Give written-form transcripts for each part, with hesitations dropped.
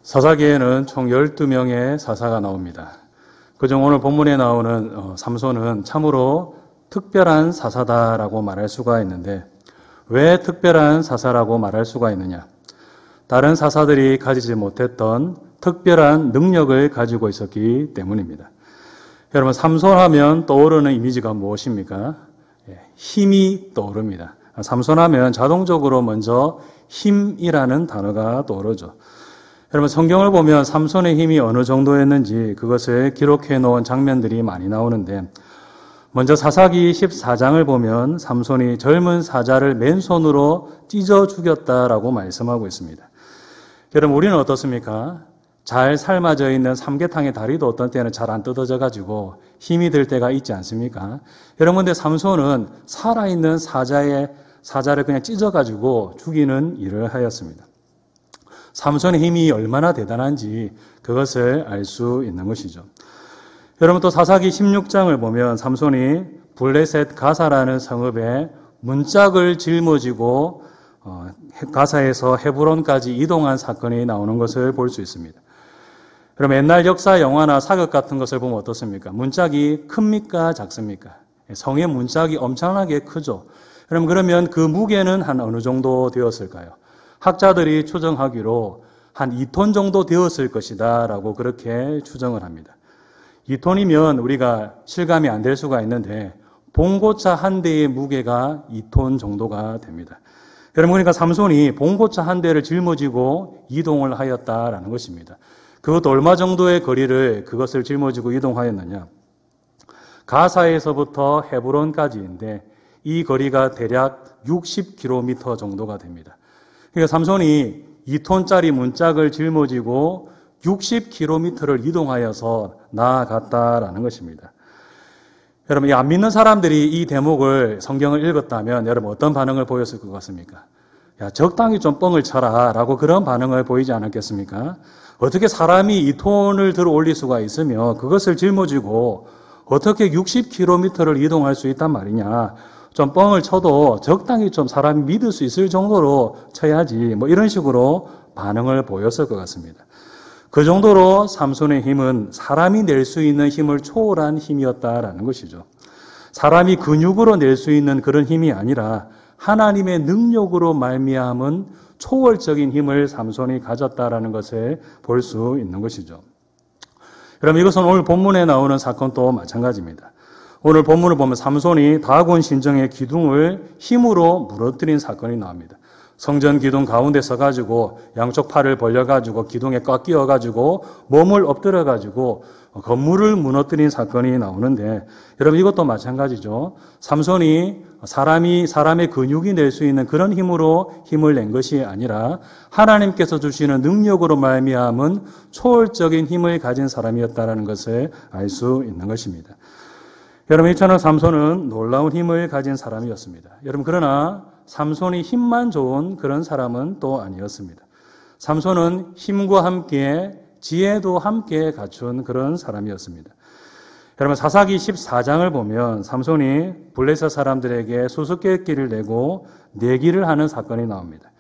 사사기에는 총 12명의 사사가 나옵니다. 그중 오늘 본문에 나오는 삼손은 참으로 특별한 사사다라고 말할 수가 있는데, 왜 특별한 사사라고 말할 수가 있느냐? 다른 사사들이 가지지 못했던 특별한 능력을 가지고 있었기 때문입니다. 여러분, 삼손하면 떠오르는 이미지가 무엇입니까? 힘이 떠오릅니다. 삼손하면 자동적으로 먼저 힘이라는 단어가 떠오르죠. 여러분, 성경을 보면 삼손의 힘이 어느 정도였는지 그것을 기록해 놓은 장면들이 많이 나오는데, 먼저 사사기 14장을 보면 삼손이 젊은 사자를 맨손으로 찢어 죽였다라고 말씀하고 있습니다. 여러분, 우리는 어떻습니까? 잘 삶아져 있는 삼계탕의 다리도 어떤 때는 잘 안 뜯어져 가지고 힘이 들 때가 있지 않습니까? 여러분, 근데 삼손은 살아있는 사자를 그냥 찢어 가지고 죽이는 일을 하였습니다. 삼손의 힘이 얼마나 대단한지 그것을 알 수 있는 것이죠. 여러분, 또 사사기 16장을 보면 삼손이 블레셋 가사라는 성읍에 문짝을 짊어지고 가사에서 헤브론까지 이동한 사건이 나오는 것을 볼 수 있습니다. 그럼 옛날 역사 영화나 사극 같은 것을 보면 어떻습니까? 문짝이 큽니까? 작습니까? 성의 문짝이 엄청나게 크죠. 그러면 그 무게는 한 어느 정도 되었을까요? 학자들이 추정하기로 한 2톤 정도 되었을 것이다 라고 그렇게 추정을 합니다. 2톤이면 우리가 실감이 안 될 수가 있는데 봉고차 한 대의 무게가 2톤 정도가 됩니다. 여러분, 그러니까 삼손이 봉고차 한 대를 짊어지고 이동을 하였다라는 것입니다. 그것도 얼마 정도의 거리를 그것을 짊어지고 이동하였느냐? 가사에서부터 헤브론까지인데 이 거리가 대략 60km 정도가 됩니다. 그러니까 삼손이 2톤짜리 문짝을 짊어지고 60km를 이동하여서 나아갔다라는 것입니다. 여러분, 안 믿는 사람들이 이 대목을 성경을 읽었다면 여러분 어떤 반응을 보였을 것 같습니까? 야, 적당히 좀 뻥을 쳐라 라고 그런 반응을 보이지 않았겠습니까? 어떻게 사람이 2톤을 들어 올릴 수가 있으며 그것을 짊어지고 어떻게 60km를 이동할 수 있단 말이냐? 좀 뻥을 쳐도 적당히 좀 사람이 믿을 수 있을 정도로 쳐야지, 이런 식으로 반응을 보였을 것 같습니다. 그 정도로 삼손의 힘은 사람이 낼 수 있는 힘을 초월한 힘이었다라는 것이죠. 사람이 근육으로 낼 수 있는 그런 힘이 아니라 하나님의 능력으로 말미암은 초월적인 힘을 삼손이 가졌다라는 것을 볼 수 있는 것이죠. 여러분, 이것은 오늘 본문에 나오는 사건도 마찬가지입니다. 오늘 본문을 보면 삼손이 다곤 신정의 기둥을 힘으로 무너뜨린 사건이 나옵니다. 성전 기둥 가운데 서가지고 양쪽 팔을 벌려가지고 기둥에 꽉 끼워가지고 몸을 엎드려가지고 건물을 무너뜨린 사건이 나오는데, 여러분 이것도 마찬가지죠. 삼손이 사람의 근육이 낼 수 있는 그런 힘으로 힘을 낸 것이 아니라 하나님께서 주시는 능력으로 말미암은 초월적인 힘을 가진 사람이었다는 것을 알 수 있는 것입니다. 여러분, 이처럼 삼손은 놀라운 힘을 가진 사람이었습니다. 여러분, 그러나 삼손이 힘만 좋은 그런 사람은 또 아니었습니다. 삼손은 힘과 함께 지혜도 함께 갖춘 그런 사람이었습니다. 여러분, 사사기 14장을 보면 삼손이 블레셋 사람들에게 수수께끼를 내고 내기를 하는 사건이 나옵니다.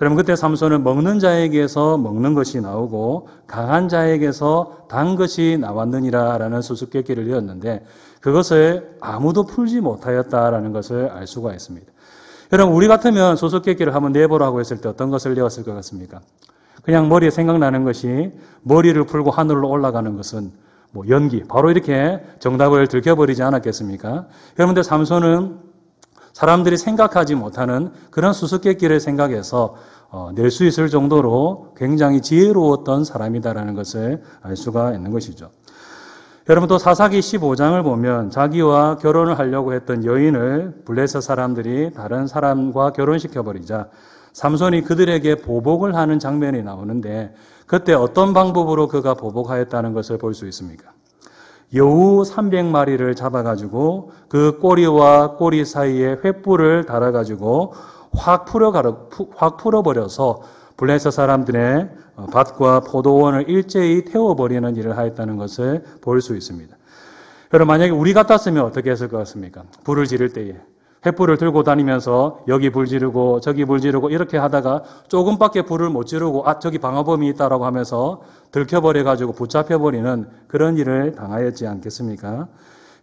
여러분, 그때 삼손은 먹는 자에게서 먹는 것이 나오고 강한 자에게서 단 것이 나왔느니라라는 수수께끼를 내었는데 그것을 아무도 풀지 못하였다라는 것을 알 수가 있습니다. 여러분, 우리 같으면 수수께끼를 한번 내보라고 했을 때 어떤 것을 내었을 것 같습니까? 그냥 머리에 생각나는 것이 머리를 풀고 하늘로 올라가는 것은 연기, 바로 이렇게 정답을 들켜버리지 않았겠습니까? 여러분들, 삼손은 사람들이 생각하지 못하는 그런 수수께끼를 생각해서 낼 수 있을 정도로 굉장히 지혜로웠던 사람이다라는 것을 알 수가 있는 것이죠. 여러분, 또 사사기 15장을 보면 자기와 결혼을 하려고 했던 여인을 블레셋 사람들이 다른 사람과 결혼시켜버리자 삼손이 그들에게 보복을 하는 장면이 나오는데 그때 어떤 방법으로 그가 보복하였다는 것을 볼 수 있습니까? 여우 300마리를 잡아가지고 그 꼬리와 꼬리 사이에 횃불을 달아가지고 확 풀어버려서 블레셋 사람들의 밭과 포도원을 일제히 태워버리는 일을 하였다는 것을 볼 수 있습니다. 여러분, 만약에 우리 같았으면 어떻게 했을 것 같습니까? 불을 지를 때에 횃불을 들고 다니면서 여기 불 지르고 저기 불 지르고 이렇게 하다가 조금밖에 불을 못 지르고 저기 방화범이 있다라고 하면서 들켜버려가지고 붙잡혀버리는 그런 일을 당하였지 않겠습니까?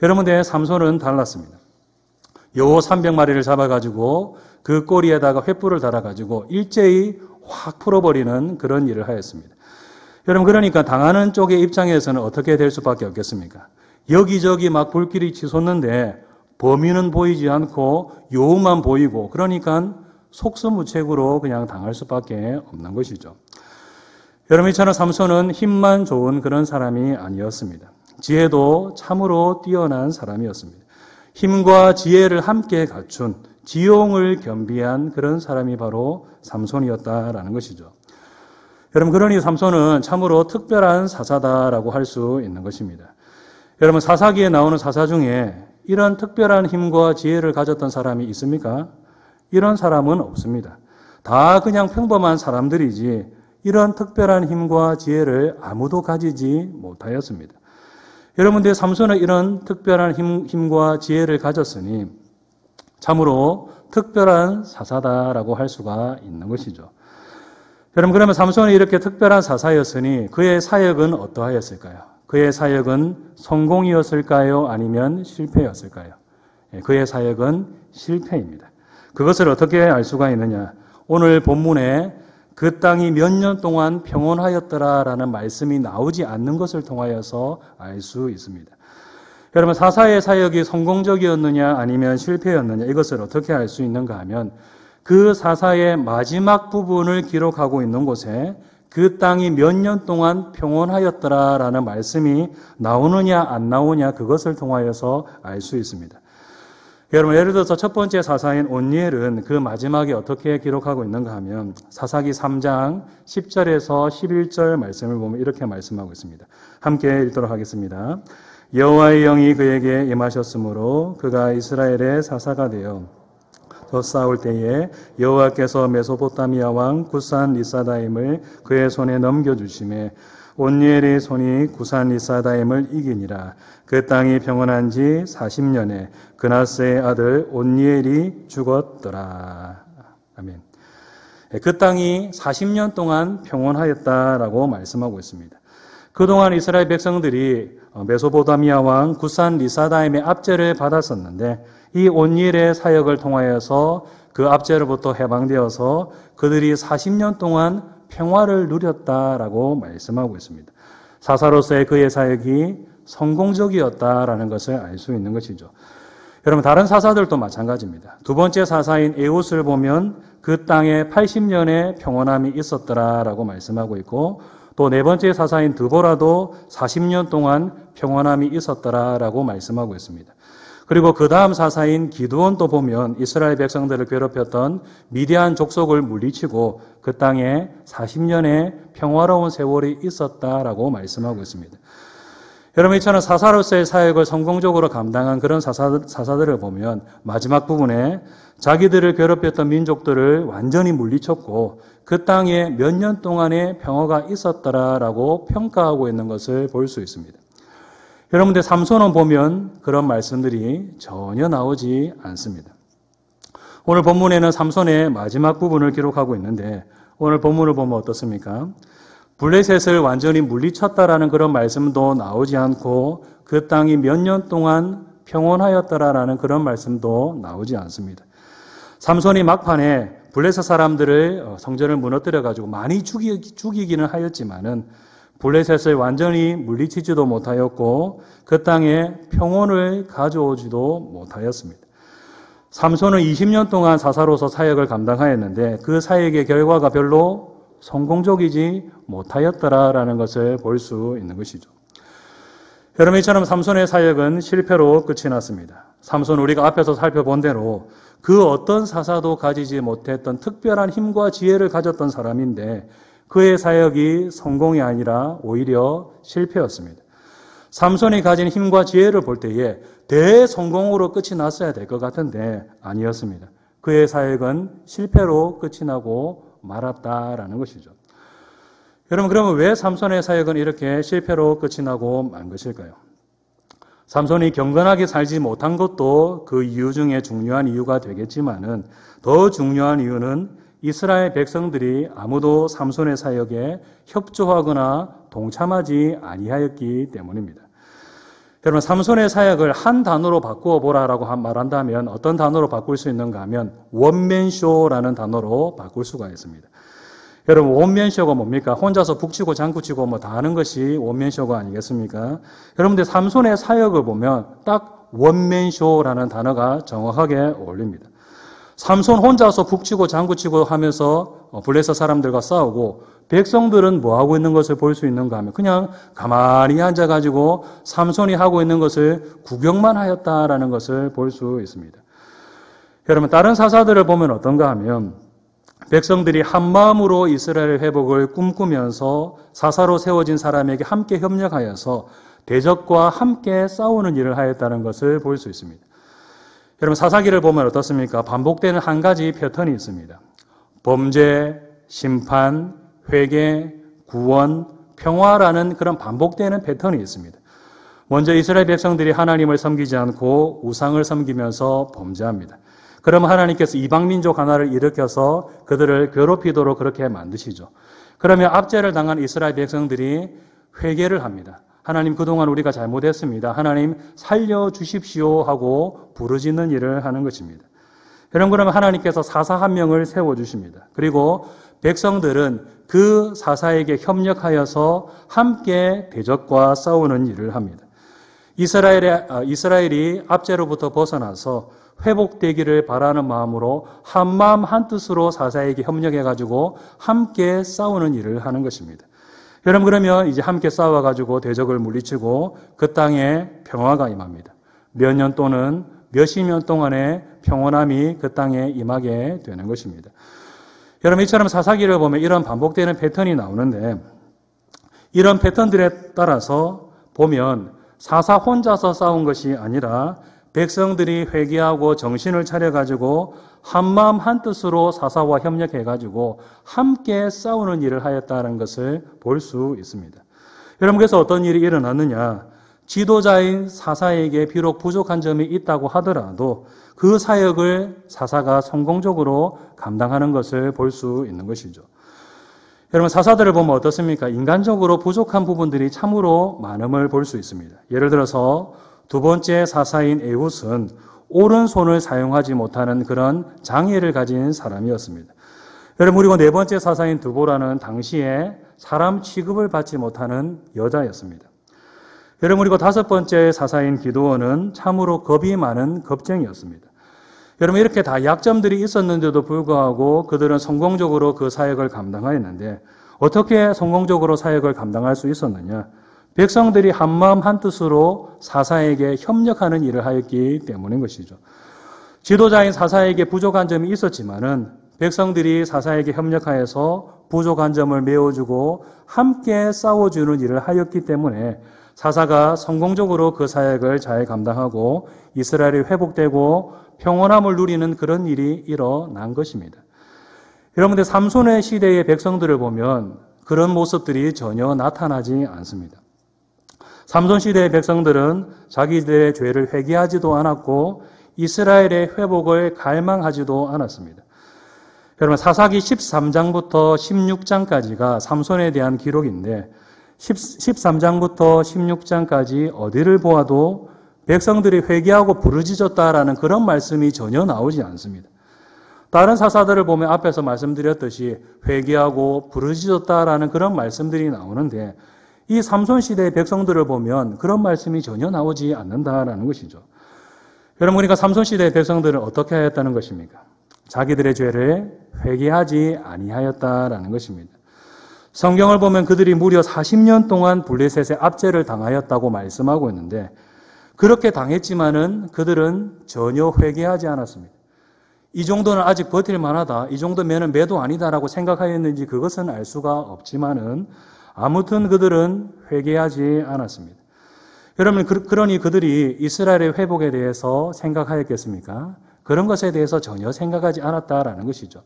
여러분들 삼손은 달랐습니다. 요 300마리를 잡아가지고 그 꼬리에다가 횃불을 달아가지고 일제히 확 풀어버리는 그런 일을 하였습니다. 여러분 그러니까 당하는 쪽의 입장에서는 어떻게 될 수밖에 없겠습니까? 여기저기 막 불길이 치솟는데 범인은 보이지 않고 요만 보이고 그러니까 속수무책으로 그냥 당할 수밖에 없는 것이죠. 여러분 이처럼 삼손은 힘만 좋은 그런 사람이 아니었습니다. 지혜도 참으로 뛰어난 사람이었습니다. 힘과 지혜를 함께 갖춘 지용을 겸비한 그런 사람이 바로 삼손이었다라는 것이죠. 여러분 그러니 삼손은 참으로 특별한 사사다라고 할 수 있는 것입니다. 여러분 사사기에 나오는 사사 중에 이런 특별한 힘과 지혜를 가졌던 사람이 있습니까? 이런 사람은 없습니다. 다 그냥 평범한 사람들이지 이런 특별한 힘과 지혜를 아무도 가지지 못하였습니다. 여러분들 삼손은 이런 특별한 힘과 지혜를 가졌으니 참으로 특별한 사사다라고 할 수가 있는 것이죠. 여러분 그러면 삼손이 이렇게 특별한 사사였으니 그의 사역은 어떠하였을까요? 그의 사역은 성공이었을까요? 아니면 실패였을까요? 그의 사역은 실패입니다. 그것을 어떻게 알 수가 있느냐? 오늘 본문에 그 땅이 몇 년 동안 평온하였더라라는 말씀이 나오지 않는 것을 통하여서 알 수 있습니다. 여러분 사사의 사역이 성공적이었느냐 아니면 실패였느냐 이것을 어떻게 알 수 있는가 하면 그 사사의 마지막 부분을 기록하고 있는 곳에 그 땅이 몇 년 동안 평온하였더라라는 말씀이 나오느냐 안 나오냐 그것을 통하여서 알 수 있습니다. 여러분 예를 들어서 첫 번째 사사인 온니엘은 그 마지막에 어떻게 기록하고 있는가 하면 사사기 3장 10절에서 11절 말씀을 보면 이렇게 말씀하고 있습니다. 함께 읽도록 하겠습니다. 여호와의 영이 그에게 임하셨으므로 그가 이스라엘의 사사가 되어 더 싸울 때에 여호와께서 메소포타미아 왕 구산 리사다임을 그의 손에 넘겨주심에 온니엘의 손이 구산 리사다임을 이기니라. 그 땅이 평온한 지 40년에 그나스의 아들 온니엘이 죽었더라. 아멘. 그 땅이 40년 동안 평온하였다라고 말씀하고 있습니다. 그동안 이스라엘 백성들이 메소포타미아 왕 구산 리사다임의 압제를 받았었는데 이 온니엘의 사역을 통하여서 그 압제로부터 해방되어서 그들이 40년 동안 평화를 누렸다라고 말씀하고 있습니다. 사사로서의 그의 사역이 성공적이었다라는 것을 알 수 있는 것이죠. 여러분 다른 사사들도 마찬가지입니다. 두 번째 사사인 에웃을 보면 그 땅에 80년의 평온함이 있었더라라고 말씀하고 있고 또 네 번째 사사인 드보라도 40년 동안 평온함이 있었더라라고 말씀하고 있습니다. 그리고 그 다음 사사인 기드온도 보면 이스라엘 백성들을 괴롭혔던 미디안 족속을 물리치고 그 땅에 40년의 평화로운 세월이 있었다라고 말씀하고 있습니다. 여러분 이처럼 사사로서의 사역을 성공적으로 감당한 그런 사사들을 보면 마지막 부분에 자기들을 괴롭혔던 민족들을 완전히 물리쳤고 그 땅에 몇 년 동안의 평화가 있었더라라고 평가하고 있는 것을 볼 수 있습니다. 여러분들 삼손은 보면 그런 말씀들이 전혀 나오지 않습니다. 오늘 본문에는 삼손의 마지막 부분을 기록하고 있는데 오늘 본문을 보면 어떻습니까? 블레셋을 완전히 물리쳤다라는 그런 말씀도 나오지 않고 그 땅이 몇 년 동안 평온하였더라라는 그런 말씀도 나오지 않습니다. 삼손이 막판에 블레셋 사람들을 성전을 무너뜨려가지고 많이 죽이기는 하였지만은 블레셋을 완전히 물리치지도 못하였고 그 땅에 평온을 가져오지도 못하였습니다. 삼손은 20년 동안 사사로서 사역을 감당하였는데 그 사역의 결과가 별로 성공적이지 못하였더라라는 것을 볼 수 있는 것이죠. 여러분 이처럼 삼손의 사역은 실패로 끝이 났습니다. 삼손 우리가 앞에서 살펴본 대로 그 어떤 사사도 가지지 못했던 특별한 힘과 지혜를 가졌던 사람인데 그의 사역이 성공이 아니라 오히려 실패였습니다. 삼손이 가진 힘과 지혜를 볼 때에 대성공으로 끝이 났어야 될 것 같은데 아니었습니다. 그의 사역은 실패로 끝이 나고 말았다라는 것이죠. 여러분 그러면 왜 삼손의 사역은 이렇게 실패로 끝이 나고 만 것일까요? 삼손이 경건하게 살지 못한 것도 그 이유 중에 중요한 이유가 되겠지만은 더 중요한 이유는 이스라엘 백성들이 아무도 삼손의 사역에 협조하거나 동참하지 아니하였기 때문입니다. 여러분, 삼손의 사역을 한 단어로 바꾸어 보라라고 말한다면 어떤 단어로 바꿀 수 있는가 하면 원맨쇼라는 단어로 바꿀 수가 있습니다. 여러분, 원맨쇼가 뭡니까? 혼자서 북치고 장구치고 뭐 다 하는 것이 원맨쇼가 아니겠습니까? 여러분들 삼손의 사역을 보면 딱 원맨쇼라는 단어가 정확하게 어울립니다. 삼손 혼자서 북치고 장구치고 하면서 블레셋 사람들과 싸우고 백성들은 뭐 하고 있는 것을 볼 수 있는가 하면 그냥 가만히 앉아가지고 삼손이 하고 있는 것을 구경만 하였다라는 것을 볼 수 있습니다. 여러분, 다른 사사들을 보면 어떤가 하면 백성들이 한마음으로 이스라엘 회복을 꿈꾸면서 사사로 세워진 사람에게 함께 협력하여서 대적과 함께 싸우는 일을 하였다는 것을 볼 수 있습니다. 여러분, 사사기를 보면 어떻습니까? 반복되는 한 가지 패턴이 있습니다. 범죄, 심판, 회개, 구원, 평화라는 그런 반복되는 패턴이 있습니다. 먼저 이스라엘 백성들이 하나님을 섬기지 않고 우상을 섬기면서 범죄합니다. 그러면 하나님께서 이방민족 하나를 일으켜서 그들을 괴롭히도록 그렇게 만드시죠. 그러면 압제를 당한 이스라엘 백성들이 회개를 합니다. 하나님, 그동안 우리가 잘못했습니다. 하나님 살려주십시오 하고 부르짖는 일을 하는 것입니다. 여러분, 그러면 하나님께서 사사 한 명을 세워주십니다. 그리고 백성들은 그 사사에게 협력하여서 함께 대적과 싸우는 일을 합니다. 이스라엘이 압제로부터 벗어나서 회복되기를 바라는 마음으로 한마음 한뜻으로 사사에게 협력해가지고 함께 싸우는 일을 하는 것입니다. 여러분, 그러면 이제 함께 싸워가지고 대적을 물리치고 그 땅에 평화가 임합니다. 몇 년 또는 몇십 년 동안의 평온함이 그 땅에 임하게 되는 것입니다. 여러분, 이처럼 사사기를 보면 이런 반복되는 패턴이 나오는데 이런 패턴들에 따라서 보면 사사 혼자서 싸운 것이 아니라 백성들이 회개하고 정신을 차려가지고 한마음 한뜻으로 사사와 협력해가지고 함께 싸우는 일을 하였다는 것을 볼 수 있습니다. 여러분, 그래서 어떤 일이 일어났느냐? 지도자인 사사에게 비록 부족한 점이 있다고 하더라도 그 사역을 사사가 성공적으로 감당하는 것을 볼 수 있는 것이죠. 여러분, 사사들을 보면 어떻습니까? 인간적으로 부족한 부분들이 참으로 많음을 볼 수 있습니다. 예를 들어서 두 번째 사사인 에훗은 오른손을 사용하지 못하는 그런 장애를 가진 사람이었습니다. 여러분, 그리고 네 번째 사사인 드보라는 당시에 사람 취급을 받지 못하는 여자였습니다. 여러분, 그리고 다섯 번째 사사인 기드온은 참으로 겁이 많은 겁쟁이였습니다. 여러분, 이렇게 다 약점들이 있었는데도 불구하고 그들은 성공적으로 그 사역을 감당하였는데 어떻게 성공적으로 사역을 감당할 수 있었느냐? 백성들이 한마음 한뜻으로 사사에게 협력하는 일을 하였기 때문인 것이죠. 지도자인 사사에게 부족한 점이 있었지만은 백성들이 사사에게 협력하여서 부족한 점을 메워주고 함께 싸워주는 일을 하였기 때문에 사사가 성공적으로 그 사역을 잘 감당하고 이스라엘이 회복되고 평온함을 누리는 그런 일이 일어난 것입니다. 여러분들, 삼손의 시대의 백성들을 보면 그런 모습들이 전혀 나타나지 않습니다. 삼손 시대의 백성들은 자기들의 죄를 회개하지도 않았고 이스라엘의 회복을 갈망하지도 않았습니다. 여러분, 사사기 13장부터 16장까지가 삼손에 대한 기록인데 13장부터 16장까지 어디를 보아도 백성들이 회개하고 부르짖었다라는 그런 말씀이 전혀 나오지 않습니다. 다른 사사들을 보면 앞에서 말씀드렸듯이 회개하고 부르짖었다라는 그런 말씀들이 나오는데 이 삼손 시대의 백성들을 보면 그런 말씀이 전혀 나오지 않는다라는 것이죠. 여러분, 그러니까 삼손 시대의 백성들은 어떻게 하였다는 것입니까? 자기들의 죄를 회개하지 아니하였다라는 것입니다. 성경을 보면 그들이 무려 40년 동안 블레셋의 압제를 당하였다고 말씀하고 있는데 그렇게 당했지만은 그들은 전혀 회개하지 않았습니다. 이 정도는 아직 버틸 만하다, 이 정도면은 매도 아니다라고 생각하였는지 그것은 알 수가 없지만은 아무튼 그들은 회개하지 않았습니다. 여러분, 그러니 그들이 이스라엘의 회복에 대해서 생각하였겠습니까? 그런 것에 대해서 전혀 생각하지 않았다라는 것이죠.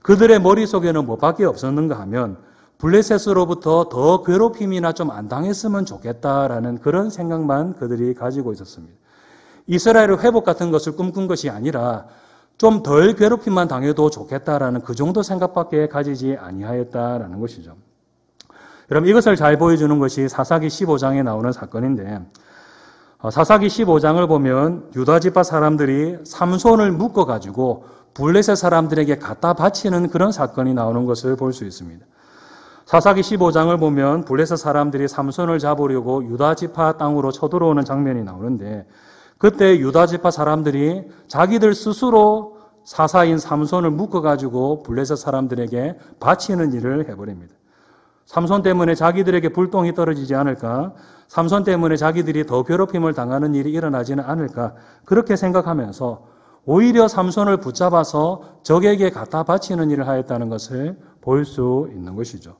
그들의 머릿속에는 뭐밖에 없었는가 하면 블레셋으로부터 더 괴롭힘이나 좀 안 당했으면 좋겠다라는 그런 생각만 그들이 가지고 있었습니다. 이스라엘의 회복 같은 것을 꿈꾼 것이 아니라 좀 덜 괴롭힘만 당해도 좋겠다라는 그 정도 생각밖에 가지지 아니하였다라는 것이죠. 여러분, 이것을 잘 보여주는 것이 사사기 15장에 나오는 사건인데, 사사기 15장을 보면 유다 지파 사람들이 삼손을 묶어가지고 블레셋 사람들에게 갖다 바치는 그런 사건이 나오는 것을 볼 수 있습니다. 사사기 15장을 보면 블레셋 사람들이 삼손을 잡으려고 유다 지파 땅으로 쳐들어오는 장면이 나오는데, 그때 유다 지파 사람들이 자기들 스스로 사사인 삼손을 묶어가지고 블레셋 사람들에게 바치는 일을 해버립니다. 삼손 때문에 자기들에게 불똥이 떨어지지 않을까? 삼손 때문에 자기들이 더 괴롭힘을 당하는 일이 일어나지는 않을까? 그렇게 생각하면서 오히려 삼손을 붙잡아서 적에게 갖다 바치는 일을 하였다는 것을 볼 수 있는 것이죠.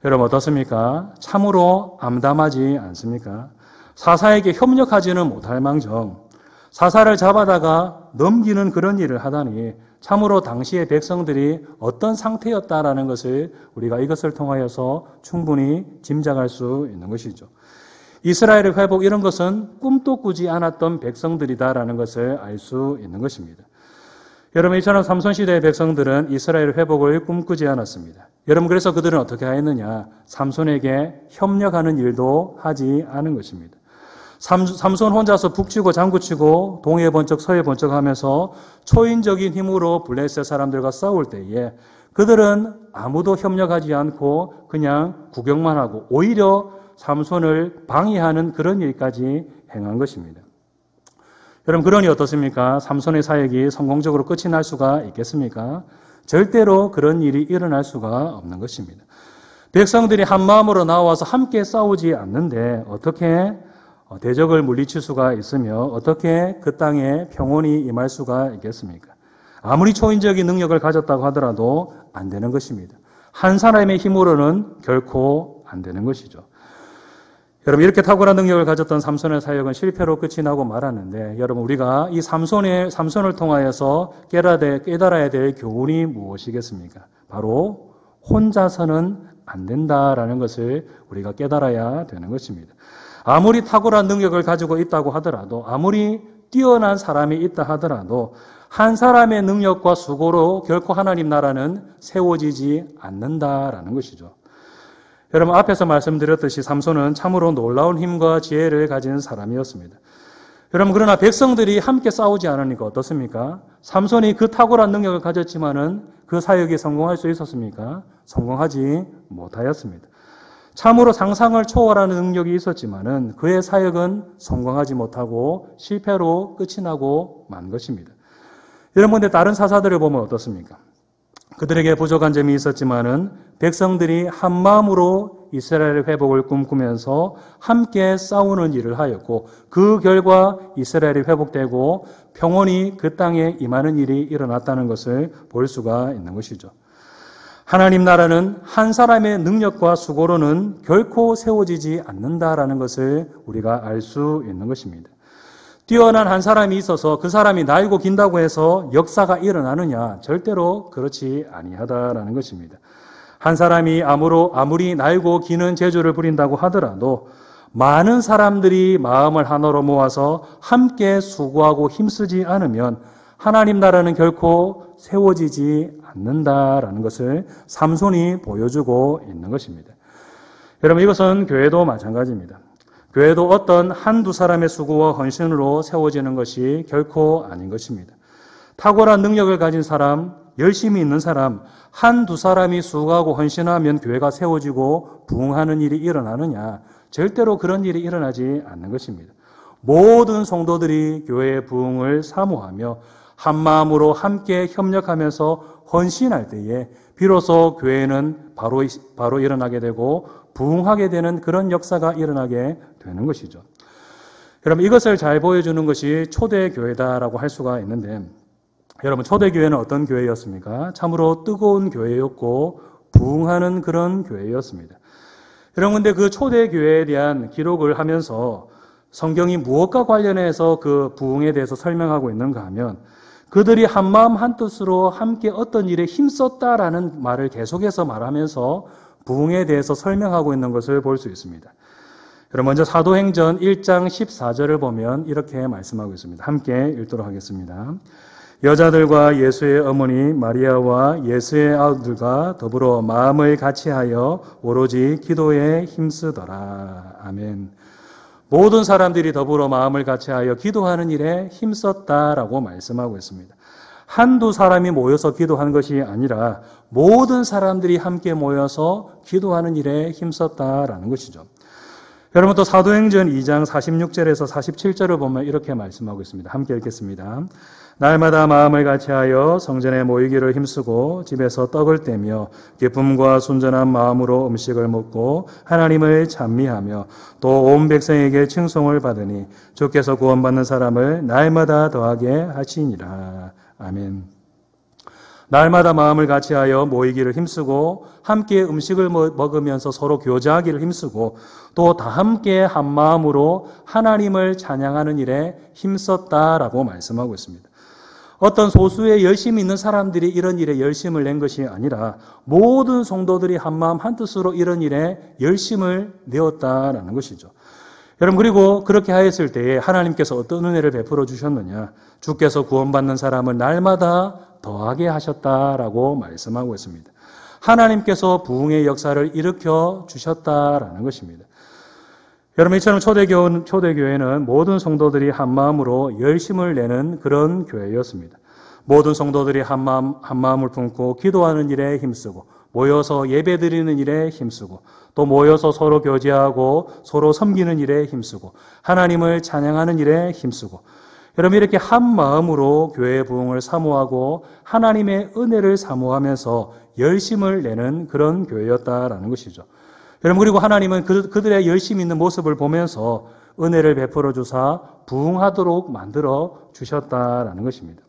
여러분 어떻습니까? 참으로 암담하지 않습니까? 사사에게 협력하지는 못할 망정 사사를 잡아다가 넘기는 그런 일을 하다니 참으로 당시의 백성들이 어떤 상태였다라는 것을 우리가 이것을 통하여서 충분히 짐작할 수 있는 것이죠. 이스라엘의 회복 이런 것은 꿈도 꾸지 않았던 백성들이다라는 것을 알 수 있는 것입니다. 여러분 이처럼 삼손 시대의 백성들은 이스라엘 회복을 꿈꾸지 않았습니다. 여러분 그래서 그들은 어떻게 하였느냐? 삼손에게 협력하는 일도 하지 않은 것입니다. 삼손 혼자서 북치고 장구치고 동해 번쩍 서해 번쩍 하면서 초인적인 힘으로 블레셋 사람들과 싸울 때에 그들은 아무도 협력하지 않고 그냥 구경만 하고 오히려 삼손을 방해하는 그런 일까지 행한 것입니다. 여러분 그러니 어떻습니까? 삼손의 사역이 성공적으로 끝이 날 수가 있겠습니까? 절대로 그런 일이 일어날 수가 없는 것입니다. 백성들이 한 마음으로 나와서 함께 싸우지 않는데 어떻게 대적을 물리칠 수가 있으며 어떻게 그 땅에 평온이 임할 수가 있겠습니까? 아무리 초인적인 능력을 가졌다고 하더라도 안 되는 것입니다. 한 사람의 힘으로는 결코 안 되는 것이죠. 여러분 이렇게 탁월한 능력을 가졌던 삼손의 사역은 실패로 끝이 나고 말았는데 여러분 우리가 이 삼손을 통하여서 깨달아야 될 교훈이 무엇이겠습니까? 바로 혼자서는 안 된다라는 것을 우리가 깨달아야 되는 것입니다. 아무리 탁월한 능력을 가지고 있다고 하더라도 아무리 뛰어난 사람이 있다 하더라도 한 사람의 능력과 수고로 결코 하나님 나라는 세워지지 않는다라는 것이죠. 여러분 앞에서 말씀드렸듯이 삼손은 참으로 놀라운 힘과 지혜를 가진 사람이었습니다. 여러분 그러나 백성들이 함께 싸우지 않으니까 어떻습니까? 삼손이 그 탁월한 능력을 가졌지만은 그 사역이 성공할 수 있었습니까? 성공하지 못하였습니다. 참으로 상상을 초월하는 능력이 있었지만은 그의 사역은 성공하지 못하고 실패로 끝이 나고 만 것입니다. 여러분 근데 다른 사사들을 보면 어떻습니까? 그들에게 부족한 점이 있었지만은 백성들이 한 마음으로 이스라엘의 회복을 꿈꾸면서 함께 싸우는 일을 하였고 그 결과 이스라엘이 회복되고 평온이 그 땅에 임하는 일이 일어났다는 것을 볼 수가 있는 것이죠. 하나님 나라는 한 사람의 능력과 수고로는 결코 세워지지 않는다라는 것을 우리가 알 수 있는 것입니다. 뛰어난 한 사람이 있어서 그 사람이 날고 긴다고 해서 역사가 일어나느냐? 절대로 그렇지 아니하다라는 것입니다. 한 사람이 아무리 날고 기는 재주를 부린다고 하더라도 많은 사람들이 마음을 하나로 모아서 함께 수고하고 힘쓰지 않으면 하나님 나라는 결코 세워지지 않는다라는 것을 삼손이 보여주고 있는 것입니다. 여러분 이것은 교회도 마찬가지입니다. 교회도 어떤 한두 사람의 수고와 헌신으로 세워지는 것이 결코 아닌 것입니다. 탁월한 능력을 가진 사람, 열심히 있는 사람, 한두 사람이 수고하고 헌신하면 교회가 세워지고 부흥하는 일이 일어나느냐? 절대로 그런 일이 일어나지 않는 것입니다. 모든 성도들이 교회의 부흥을 사모하며 한 마음으로 함께 협력하면서 헌신할 때에 비로소 교회는 바로 일어나게 되고 부흥하게 되는 그런 역사가 일어나게 되는 것이죠. 여러분 이것을 잘 보여주는 것이 초대교회다라고 할 수가 있는데 여러분 초대교회는 어떤 교회였습니까? 참으로 뜨거운 교회였고 부흥하는 그런 교회였습니다. 여러분 근데 그 초대교회에 대한 기록을 하면서 성경이 무엇과 관련해서 그 부흥에 대해서 설명하고 있는가 하면 그들이 한마음 한뜻으로 함께 어떤 일에 힘썼다라는 말을 계속해서 말하면서 부흥에 대해서 설명하고 있는 것을 볼 수 있습니다. 여러분 먼저 사도행전 1장 14절을 보면 이렇게 말씀하고 있습니다. 함께 읽도록 하겠습니다. 여자들과 예수의 어머니 마리아와 예수의 아들과 더불어 마음을 같이하여 오로지 기도에 힘쓰더라. 아멘. 모든 사람들이 더불어 마음을 같이하여 기도하는 일에 힘썼다라고 말씀하고 있습니다. 한두 사람이 모여서 기도한 것이 아니라 모든 사람들이 함께 모여서 기도하는 일에 힘썼다라는 것이죠. 여러분 또 사도행전 2장 46절에서 47절을 보면 이렇게 말씀하고 있습니다. 함께 읽겠습니다. 날마다 마음을 같이하여 성전에 모이기를 힘쓰고 집에서 떡을 떼며 기쁨과 순전한 마음으로 음식을 먹고 하나님을 찬미하며 또 온 백성에게 칭송을 받으니 주께서 구원받는 사람을 날마다 더하게 하시니라. 아멘. 날마다 마음을 같이하여 모이기를 힘쓰고 함께 음식을 먹으면서 서로 교제하기를 힘쓰고 또 다 함께 한 마음으로 하나님을 찬양하는 일에 힘썼다라고 말씀하고 있습니다. 어떤 소수의 열심히 있는 사람들이 이런 일에 열심을 낸 것이 아니라 모든 성도들이 한 마음 한 뜻으로 이런 일에 열심을 내었다라는 것이죠. 여러분 그리고 그렇게 하였을 때에 하나님께서 어떤 은혜를 베풀어 주셨느냐? 주께서 구원받는 사람을 날마다 더하게 하셨다라고 말씀하고 있습니다. 하나님께서 부흥의 역사를 일으켜 주셨다라는 것입니다. 여러분 이처럼 초대교회는 모든 성도들이 한 마음으로 열심을 내는 그런 교회였습니다. 모든 성도들이 한 마음을 품고 기도하는 일에 힘쓰고 모여서 예배드리는 일에 힘쓰고 또 모여서 서로 교제하고 서로 섬기는 일에 힘쓰고 하나님을 찬양하는 일에 힘쓰고 여러분 이렇게 한 마음으로 교회의 부흥을 사모하고 하나님의 은혜를 사모하면서 열심을 내는 그런 교회였다라는 것이죠. 여러분 그리고 하나님은 그들의 열심히 있는 모습을 보면서 은혜를 베풀어 주사 부흥하도록 만들어 주셨다라는 것입니다.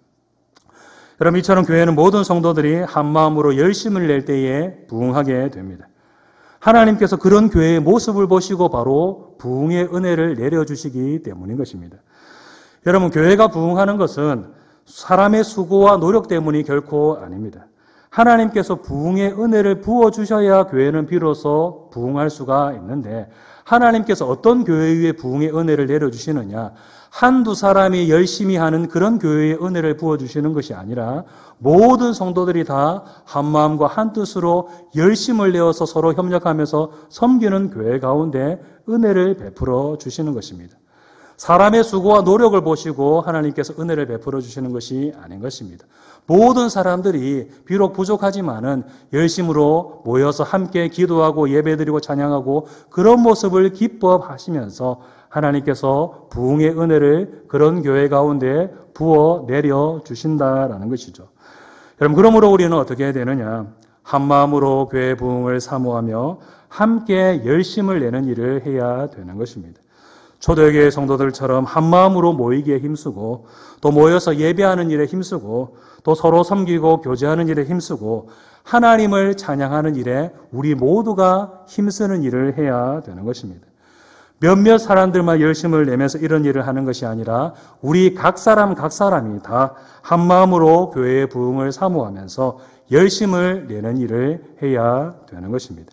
여러분 이처럼 교회는 모든 성도들이 한 마음으로 열심을 낼 때에 부흥하게 됩니다. 하나님께서 그런 교회의 모습을 보시고 바로 부흥의 은혜를 내려주시기 때문인 것입니다. 여러분 교회가 부흥하는 것은 사람의 수고와 노력 때문이 결코 아닙니다. 하나님께서 부흥의 은혜를 부어주셔야 교회는 비로소 부흥할 수가 있는데 하나님께서 어떤 교회 위에 부흥의 은혜를 내려주시느냐? 한두 사람이 열심히 하는 그런 교회의 은혜를 부어주시는 것이 아니라 모든 성도들이 다 한 마음과 한 뜻으로 열심을 내어서 서로 협력하면서 섬기는 교회 가운데 은혜를 베풀어 주시는 것입니다. 사람의 수고와 노력을 보시고 하나님께서 은혜를 베풀어 주시는 것이 아닌 것입니다. 모든 사람들이 비록 부족하지만은 열심으로 모여서 함께 기도하고 예배드리고 찬양하고 그런 모습을 기뻐하시면서 하나님께서 부흥의 은혜를 그런 교회 가운데 부어 내려 주신다라는 것이죠. 여러분 그러므로 우리는 어떻게 해야 되느냐? 한 마음으로 교회 부흥을 사모하며 함께 열심을 내는 일을 해야 되는 것입니다. 초대교회 성도들처럼 한 마음으로 모이기에 힘쓰고 또 모여서 예배하는 일에 힘쓰고 또 서로 섬기고 교제하는 일에 힘쓰고 하나님을 찬양하는 일에 우리 모두가 힘쓰는 일을 해야 되는 것입니다. 몇몇 사람들만 열심을 내면서 이런 일을 하는 것이 아니라 우리 각 사람이 다 한 마음으로 교회의 부흥을 사모하면서 열심을 내는 일을 해야 되는 것입니다.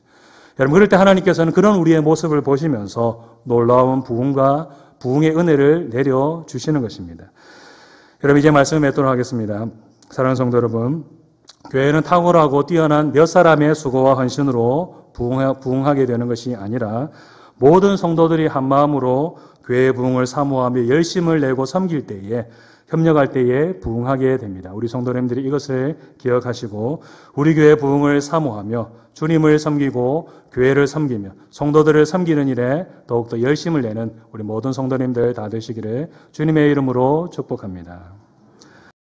여러분 그럴 때 하나님께서는 그런 우리의 모습을 보시면서 놀라운 부흥과 부흥의 은혜를 내려주시는 것입니다. 여러분 이제 말씀을 맺도록 하겠습니다. 사랑하는 성도 여러분, 교회는 탁월하고 뛰어난 몇 사람의 수고와 헌신으로 부흥하게 되는 것이 아니라 모든 성도들이 한 마음으로 교회의 부흥을 사모하며 열심을 내고 섬길 때에 협력할 때에 부흥하게 됩니다. 우리 성도님들이 이것을 기억하시고 우리 교회 부흥을 사모하며 주님을 섬기고 교회를 섬기며 성도들을 섬기는 일에 더욱더 열심을 내는 우리 모든 성도님들 다 되시기를 주님의 이름으로 축복합니다.